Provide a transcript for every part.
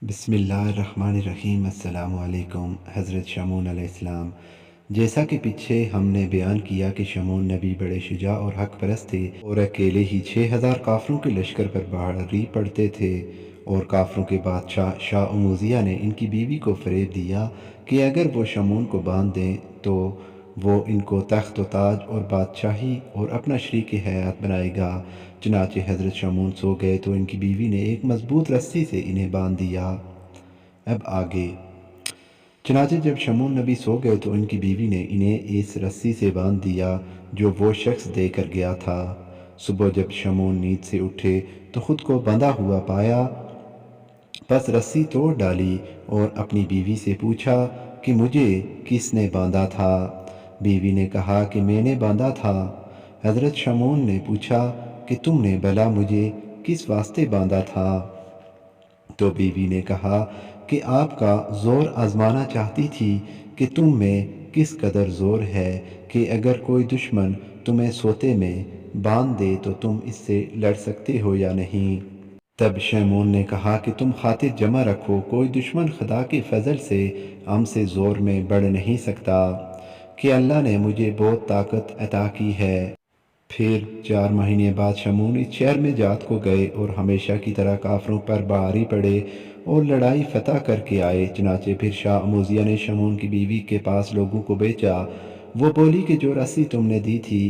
بسم اللہ الرحمن الرحیم۔ السلام علیکم۔ حضرت شمعون علیہ السلام، جیسا کہ پیچھے ہم نے بیان کیا کہ شمعون نبی بڑے شجاع اور حق پرست تھے اور اکیلے ہی 6,000 کافروں کے لشکر پر بھاری پڑتے تھے، اور کافروں کے بادشاہ شاہ اموزیہ نے ان کی بیوی کو فریب دیا کہ اگر وہ شمعون کو باندھ دیں تو وہ ان کو تخت و تاج اور بادشاہی اور اپنا شریک حیات بنائے گا۔ چنانچہ حضرت شمعون سو گئے تو ان کی بیوی نے ایک مضبوط رسی سے انہیں باندھ دیا۔ اب آگے، چنانچہ جب شمعون نبی سو گئے تو ان کی بیوی نے انہیں اس رسی سے باندھ دیا جو وہ شخص دے کر گیا تھا۔ صبح جب شمعون نیند سے اٹھے تو خود کو بندھا ہوا پایا، بس رسی توڑ ڈالی اور اپنی بیوی سے پوچھا کہ مجھے کس نے باندھا تھا؟ بیوی نے کہا کہ میں نے باندھا تھا۔ حضرت شمعون نے پوچھا کہ تم نے بھلا مجھے کس واسطے باندھا تھا؟ تو بیوی نے کہا کہ آپ کا زور آزمانا چاہتی تھی کہ تم میں کس قدر زور ہے کہ اگر کوئی دشمن تمہیں سوتے میں باندھ دے تو تم اس سے لڑ سکتے ہو یا نہیں۔ تب شمعون نے کہا کہ تم خاطر جمع رکھو، کوئی دشمن خدا کے فضل سے ہم سے زور میں بڑھ نہیں سکتا کہ اللہ نے مجھے بہت طاقت عطا کی ہے۔ پھر 4 مہینے بعد شمعون اس شہر میں جات کو گئے اور ہمیشہ کی طرح کافروں پر بھاری پڑے اور لڑائی فتح کر کے آئے۔ چنانچہ پھر شاہ اموزیہ نے شمعون کی بیوی کے پاس لوگوں کو بھیجا۔ وہ بولی کہ جو رسی تم نے دی تھی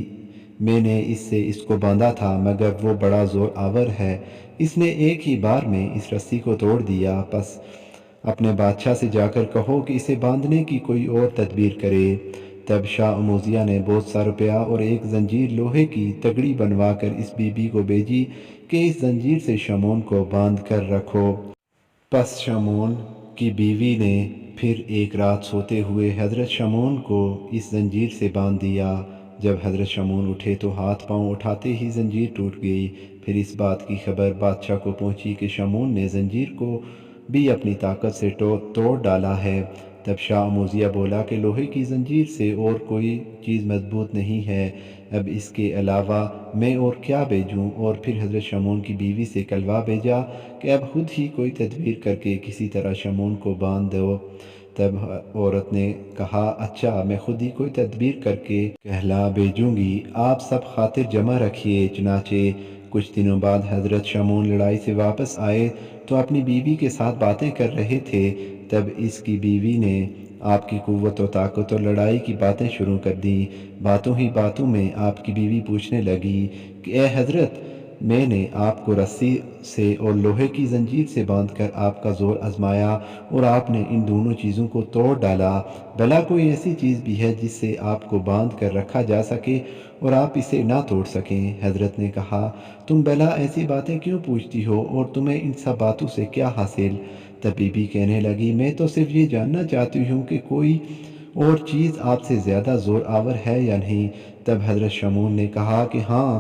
میں نے اس سے اس کو باندھا تھا، مگر وہ بڑا زور آور ہے، اس نے ایک ہی بار میں اس رسی کو توڑ دیا، پس اپنے بادشاہ سے جا کر کہو کہ اسے باندھنے کی کوئی اور تدبیر کرے۔ تب شاہ اموزیہ نے بہت سا روپیہ اور ایک زنجیر لوہے کی تگڑی بنوا کر اس بی بی کو بھیجی کہ اس زنجیر سے شمعون کو باندھ کر رکھو۔ پس شمعون کی بیوی نے پھر ایک رات سوتے ہوئے حضرت شمعون کو اس زنجیر سے باندھ دیا۔ جب حضرت شمعون اٹھے تو ہاتھ پاؤں اٹھاتے ہی زنجیر ٹوٹ گئی۔ پھر اس بات کی خبر بادشاہ کو پہنچی کہ شمعون نے زنجیر کو بھی اپنی طاقت سے توڑ ڈالا ہے۔ تب شاہ اموزیہ بولا کہ لوہے کی زنجیر سے اور کوئی چیز مضبوط نہیں ہے، اب اس کے علاوہ میں اور کیا بھیجوں؟ اور پھر حضرت شمعون کی بیوی سے کلوا بھیجا کہ اب خود ہی کوئی تدبیر کر کے کسی طرح شمعون کو باندھ دو۔ تب عورت نے کہا اچھا، میں خود ہی کوئی تدبیر کر کے کہلا بھیجوں گی، آپ سب خاطر جمع رکھیے۔ چنانچہ کچھ دنوں بعد حضرت شمعون لڑائی سے واپس آئے تو اپنی بیوی کے ساتھ باتیں کر رہے تھے۔ تب اس کی بیوی نے آپ کی قوت و طاقت اور لڑائی کی باتیں شروع کر دیں۔ باتوں ہی باتوں میں آپ کی بیوی پوچھنے لگی کہ اے حضرت، میں نے آپ کو رسی سے اور لوہے کی زنجیر سے باندھ کر آپ کا زور آزمایا اور آپ نے ان دونوں چیزوں کو توڑ ڈالا، بھلا کوئی ایسی چیز بھی ہے جس سے آپ کو باندھ کر رکھا جا سکے اور آپ اسے نہ توڑ سکیں؟ حضرت نے کہا تم بھلا ایسی باتیں کیوں پوچھتی ہو اور تمہیں ان سب باتوں سے کیا حاصل؟ تب بی بی کہنے لگی میں تو صرف یہ جاننا چاہتی ہوں کہ کوئی اور چیز آپ سے زیادہ زور آور ہے یا نہیں۔ تب حضرت شمعون نے کہا کہ ہاں،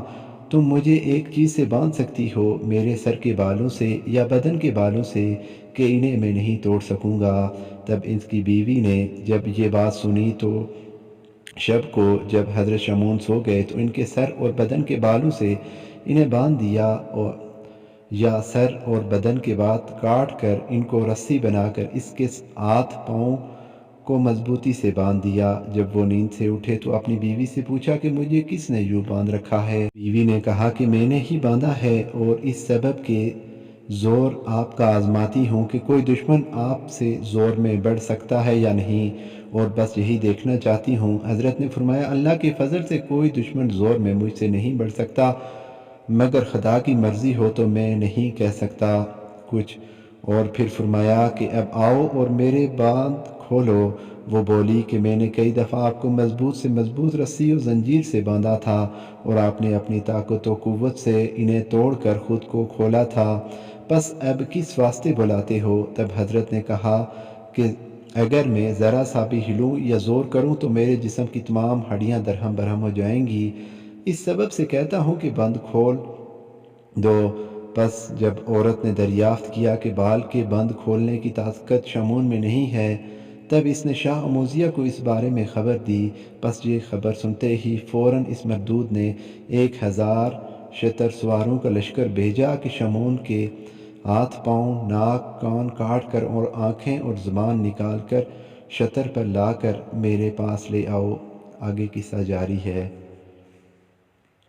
تم مجھے ایک چیز سے باندھ سکتی ہو، میرے سر کے بالوں سے یا بدن کے بالوں سے، کہ انہیں میں نہیں توڑ سکوں گا۔ تب اس کی بیوی نے جب یہ بات سنی تو شب کو جب حضرت شمعون سو گئے تو ان کے سر اور بدن کے بالوں سے انہیں باندھ دیا، اور یا سر اور بدن کے بعد کاٹ کر ان کو رسی بنا کر اس کے ہاتھ پاؤں کو مضبوطی سے باندھ دیا۔ جب وہ نیند سے اٹھے تو اپنی بیوی سے پوچھا کہ مجھے کس نے یوں باندھ رکھا ہے؟ بیوی نے کہا کہ میں نے ہی باندھا ہے، اور اس سبب کے زور آپ کا آزماتی ہوں کہ کوئی دشمن آپ سے زور میں بڑھ سکتا ہے یا نہیں، اور بس یہی دیکھنا چاہتی ہوں۔ حضرت نے فرمایا اللہ کے فضل سے کوئی دشمن زور میں مجھ سے نہیں بڑھ سکتا، مگر خدا کی مرضی ہو تو میں نہیں کہہ سکتا کچھ۔ اور پھر فرمایا کہ اب آؤ اور میرے باندھ کھولو۔ وہ بولی کہ میں نے کئی دفعہ آپ کو مضبوط سے مضبوط رسی اور زنجیر سے باندھا تھا اور آپ نے اپنی طاقت و قوت سے انہیں توڑ کر خود کو کھولا تھا، بس اب کس واسطے بلاتے ہو؟ تب حضرت نے کہا کہ اگر میں ذرا سا بھی ہلوں یا زور کروں تو میرے جسم کی تمام ہڈیاں درہم برہم ہو جائیں گی، اس سبب سے کہتا ہوں کہ بند کھول دو۔ پس جب عورت نے دریافت کیا کہ بال کے بند کھولنے کی طاقت شمعون میں نہیں ہے، تب اس نے شاہ اموزیہ کو اس بارے میں خبر دی۔ پس یہ خبر سنتے ہی فوراً اس مردود نے 1,000 شتر سواروں کا لشکر بھیجا کہ شمعون کے ہاتھ پاؤں ناک کان کاٹ کر اور آنکھیں اور زبان نکال کر شتر پر لا کر میرے پاس لے آؤ۔ آگے قصہ جاری ہے۔